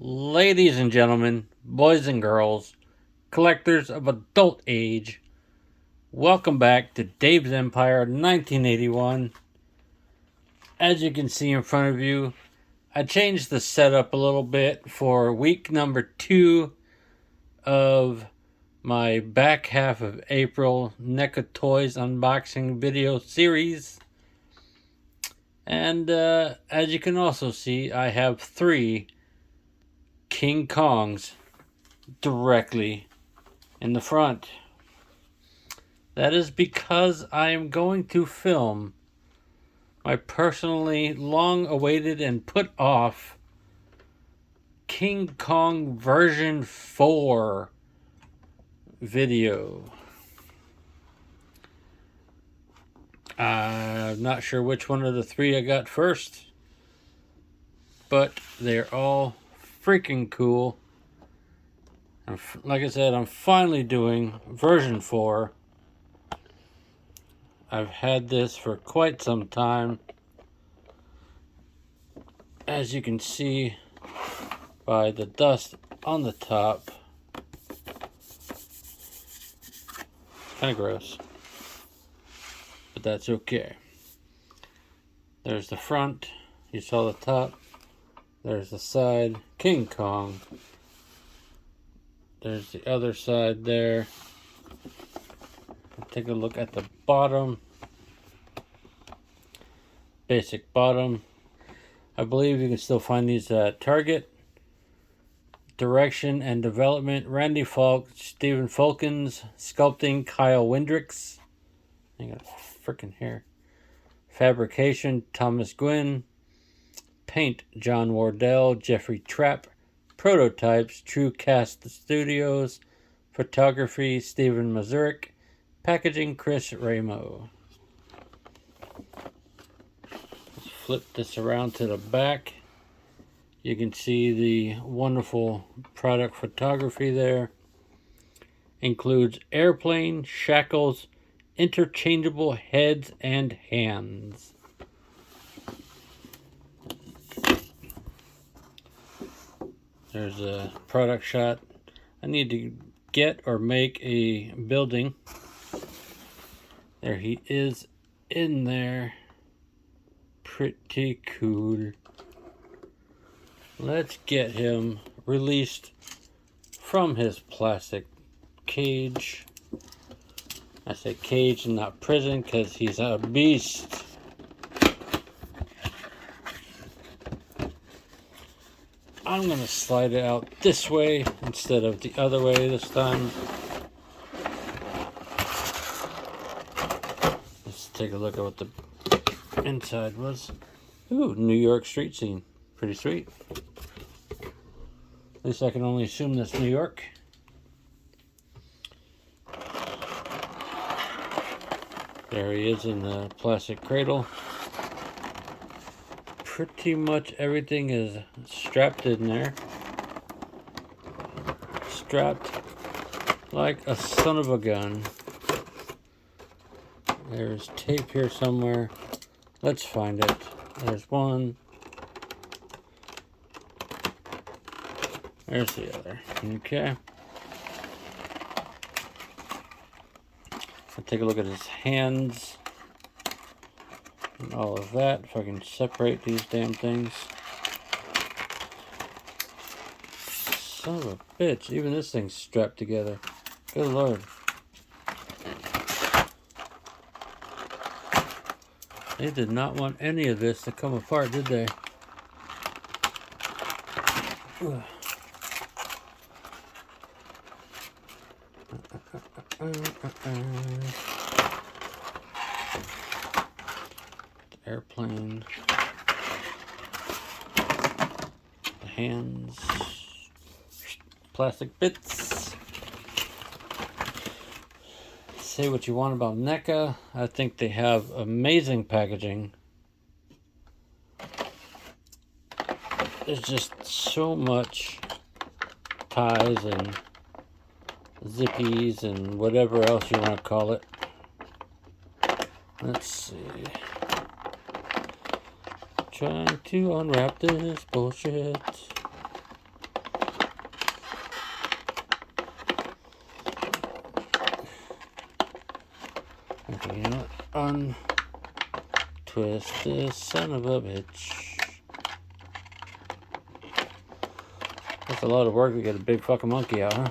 Ladies and gentlemen, boys and girls, collectors of adult age, welcome back to Dave's Empire 1981. As you can see in front of you, I changed the setup a little bit for week number 2 of my back half of April NECA Toys unboxing video series. And as you can also see, I have 3 King Kongs directly in the front. That is because I am going to film my personally long awaited and put off King Kong version 4 video. I'm not sure which one of the 3 I got first, but they're all freaking cool. And like I said, I'm finally doing version 4. I've had this for quite some time. As you can see by the dust on the top. Kind of gross, but that's okay. There's the front. You saw the top. There's the side. King Kong. There's the other side there. Take a look at the bottom. Basic bottom. I believe you can still find these at Target. Direction and development: Randy Falk, Stephen Fulkins. Sculpting: Kyle Windricks. I got freaking hair. Fabrication: Thomas Gwynn. Paint: John Wardell, Jeffrey Trapp. Prototypes: True Cast Studios. Photography: Stephen Mazurik. Packaging: Chris Ramo. Let's flip this around to the back. You can see the wonderful product photography there. Includes airplane, shackles, interchangeable heads and hands. There's a product shot. I need to get or make a building. There he is in there. Pretty cool. Let's get him released from his plastic cage. I say cage and not prison because he's a beast. I'm going to slide it out this way instead of the other way this time. Let's take a look at what the inside was. Ooh, New York street scene. Pretty sweet. At least I can only assume that's New York. There he is in the plastic cradle. Pretty much everything is strapped in there. Strapped like a son of a gun. There's tape here somewhere. Let's find it. There's one. There's the other. Okay. I'll take a look at his hands. And all of that. If I can separate these damn things. Son of a bitch. Even this thing's strapped together. Good lord. They did not want any of this to come apart, did they? Ugh. The airplane. The hands. Plastic bits. Say what you want about NECA. I think they have amazing packaging. There's just so much ties and zippies and whatever else you want to call it. Let's see. Trying to unwrap this bullshit. Okay, you know what? Untwist this son of a bitch. That's a lot of work to get a big fucking monkey out, huh?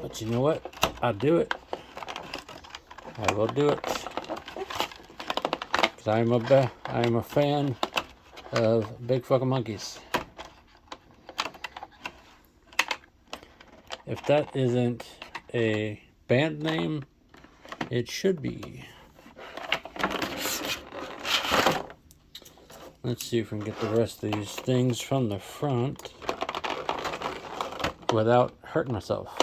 But you know what? I'll do it. I will do it. Because I am a fan of big fucking monkeys. If that isn't a band name, it should be. Let's see if we can get the rest of these things from the front without hurting myself.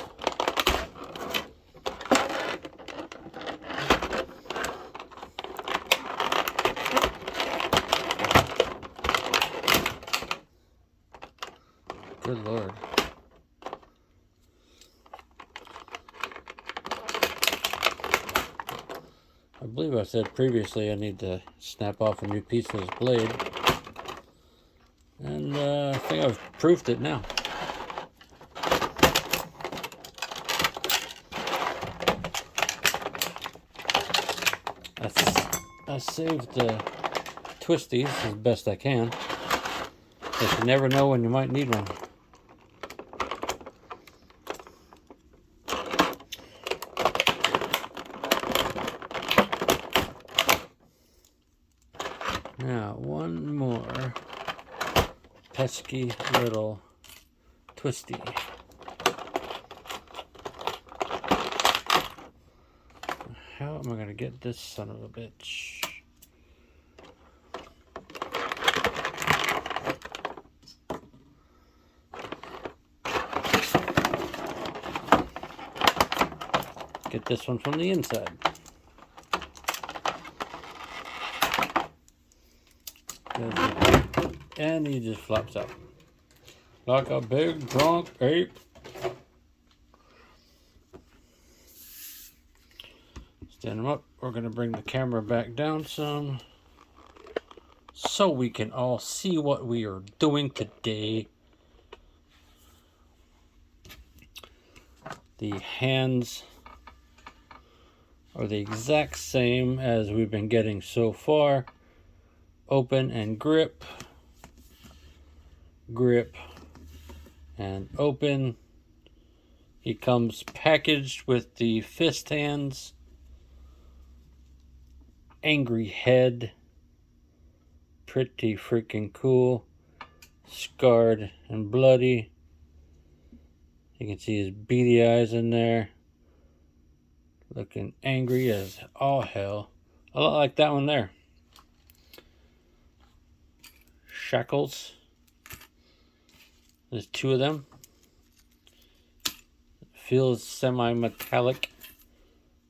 Good Lord. I believe I said previously I need to snap off a new piece of this blade. And I think I've proofed it now. I saved the twisties as best I can. But you never know when you might need one. Now, one more pesky little twisty. How am I going to get this son of a bitch? Get this one from the inside. And he just flops out. Like a big drunk ape. Stand him up. We're going to bring the camera back down some so we can all see what we are doing today. The hands are the exact same as we've been getting so far. Open and grip. Grip and open. He comes packaged with the fist hands. Angry head. Pretty freaking cool. Scarred and bloody. You can see his beady eyes in there. Looking angry as all hell. A lot like that one there. Shackles. There's two of them. Feels semi-metallic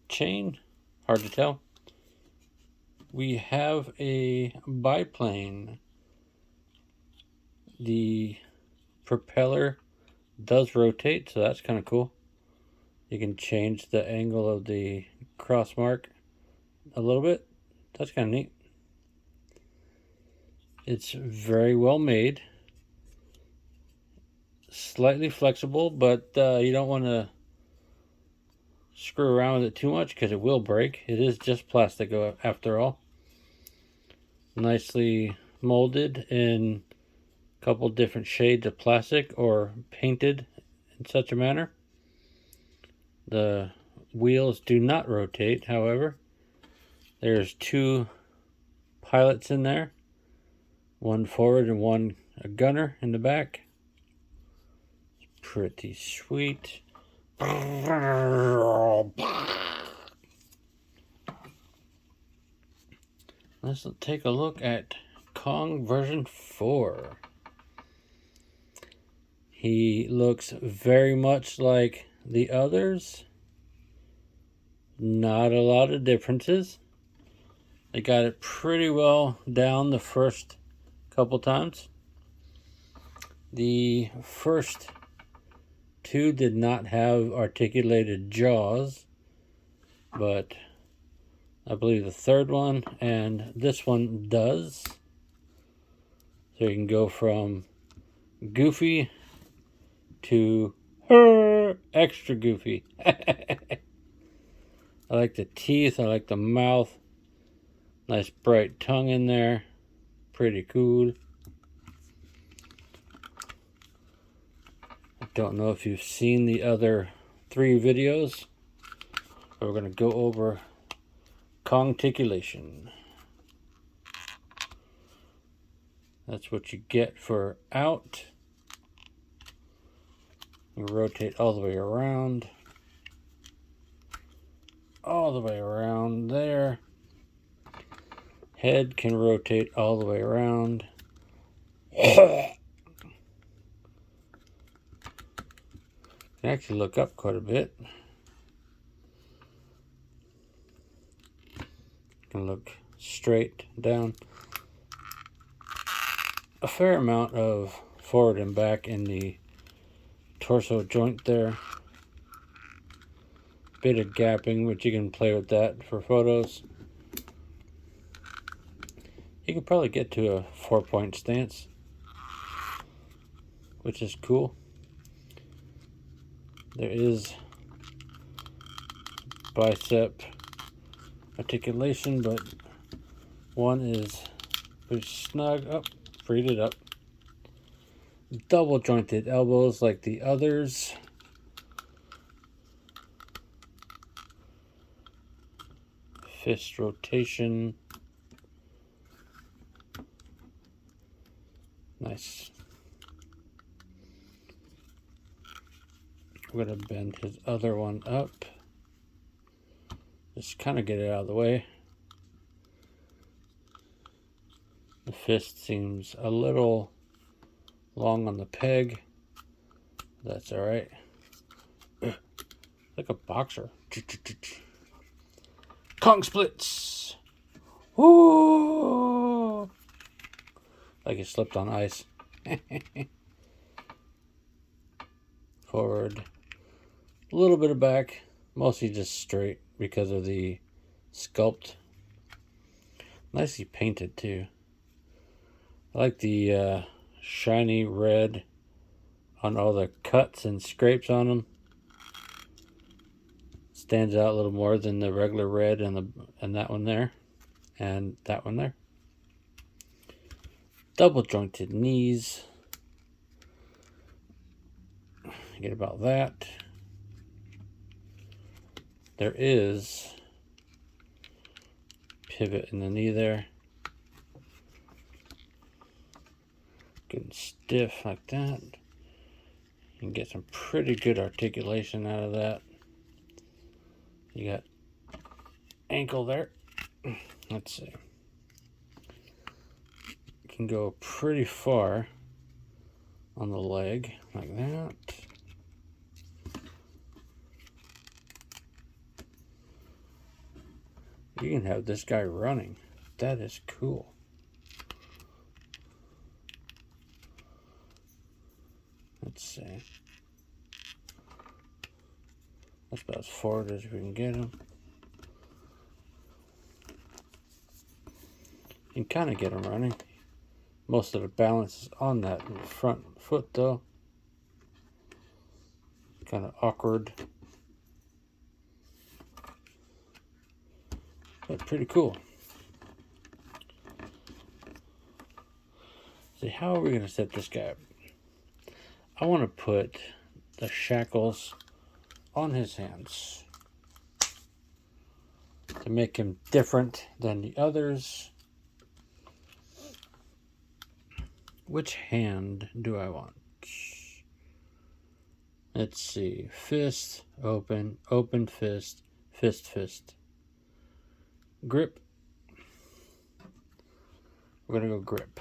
chain. Hard to tell. We have a biplane. The propeller does rotate, so that's kind of cool. You can change the angle of the cross mark a little bit. That's kind of neat. It's very well made. Slightly flexible, but you don't want to screw around with it too much because it will break. It is just plastic after all. Nicely molded in a couple different shades of plastic or painted in such a manner. The wheels do not rotate, however. There's two pilots in there. One forward and one a gunner in the back. Pretty sweet. Let's take a look at Kong version 4. He looks very much like the others. Not a lot of differences. They got it pretty well down the first couple times. The first two did not have articulated jaws, but I believe the third one and this one does. So you can go from goofy to extra goofy. I like the teeth. I like the mouth. Nice bright tongue in there. Pretty cool. I don't know if you've seen the other 3 videos. We're going to go over conticulation. That's what you get for out. You rotate all the way around. All the way around there. Head can rotate all the way around. Can actually look up quite a bit. Can look straight down. A fair amount of forward and back in the torso joint there. Bit of gapping, which you can play with that for photos. You can probably get to a 4-point stance, which is cool. There is bicep articulation, but one is pretty snug. Oh, freed it up. Double jointed elbows like the others. Fist rotation. Nice. I'm going to bend his other one up. Just kind of get it out of the way. The fist seems a little long on the peg. That's alright. Like a boxer. Kong splits! Woo! Like he slipped on ice. Forward. A little bit of back. Mostly just straight because of the sculpt. Nicely painted too. I like the shiny red on all the cuts and scrapes on them. Stands out a little more than the regular red and that one there. And that one there. Double jointed knees. Forget about that. There is pivot in the knee there. Getting stiff like that. You can get some pretty good articulation out of that. You got ankle there. Let's see. You can go pretty far on the leg like that. You can have this guy running. That is cool. Let's see. That's about as forward as we can get him. You can kind of get him running. Most of the balance is on that front foot though. Kind of awkward. But pretty cool. See, how are we going to set this guy up? I want to put the shackles on his hands to make him different than the others. Which hand do I want? Let's see. Fist, open, open fist, fist, fist. Grip. We're going to go grip.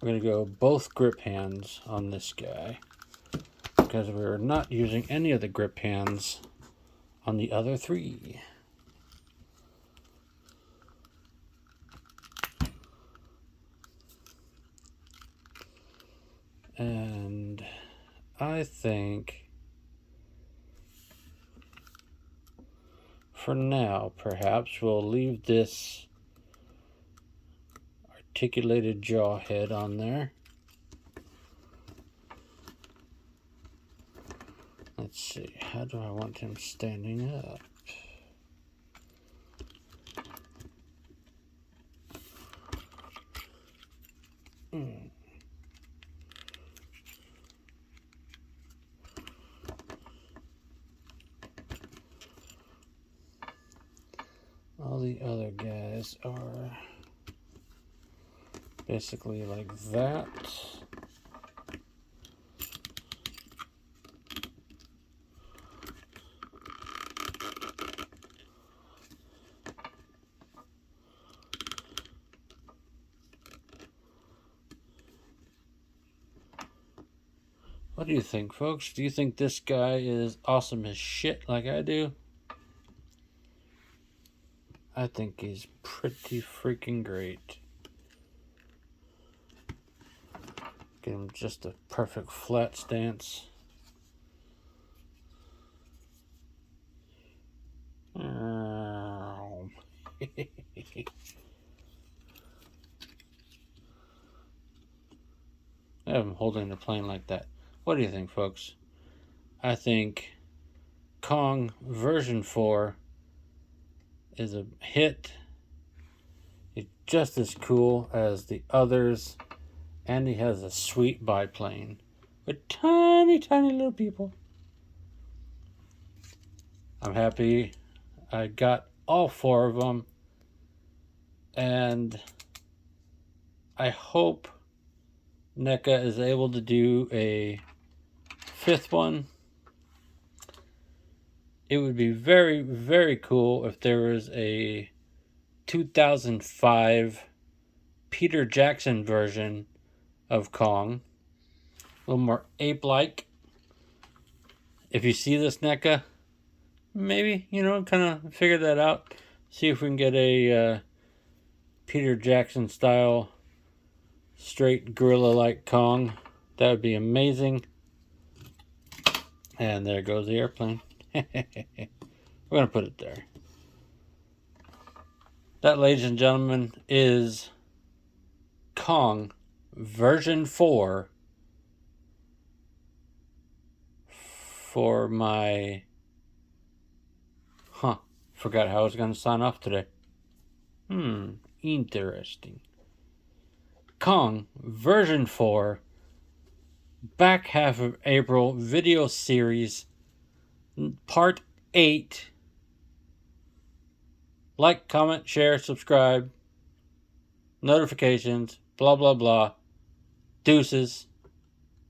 We're going to go both grip hands on this guy because we're not using any of the grip hands on the other 3. And I think for now, perhaps we'll leave this articulated jaw head on there. Let's see, how do I want him standing up? All the other guys are basically like that. What do you think, folks? Do you think this guy is awesome as shit like I do? I think he's pretty freaking great. Get him just a perfect flat stance. I have him holding the plane like that. What do you think, folks? I think Kong version 4 is a hit. He's just as cool as the others, and he has a sweet biplane with tiny, tiny little people. I'm happy I got all 4 of them, and I hope NECA is able to do a 5th one. It would be very, very cool if there was a 2005 Peter Jackson version of Kong. A little more ape-like. If you see this, NECA, maybe, kind of figure that out. See if we can get a Peter Jackson style straight gorilla-like Kong. That would be amazing. And there goes the airplane. We're going to put it there. That, ladies and gentlemen, is Kong version 4 for my... Forgot how I was going to sign off today. Interesting. Kong version 4 back half of April video series part 8. Like, comment, share, subscribe, notifications, blah blah blah. Deuces.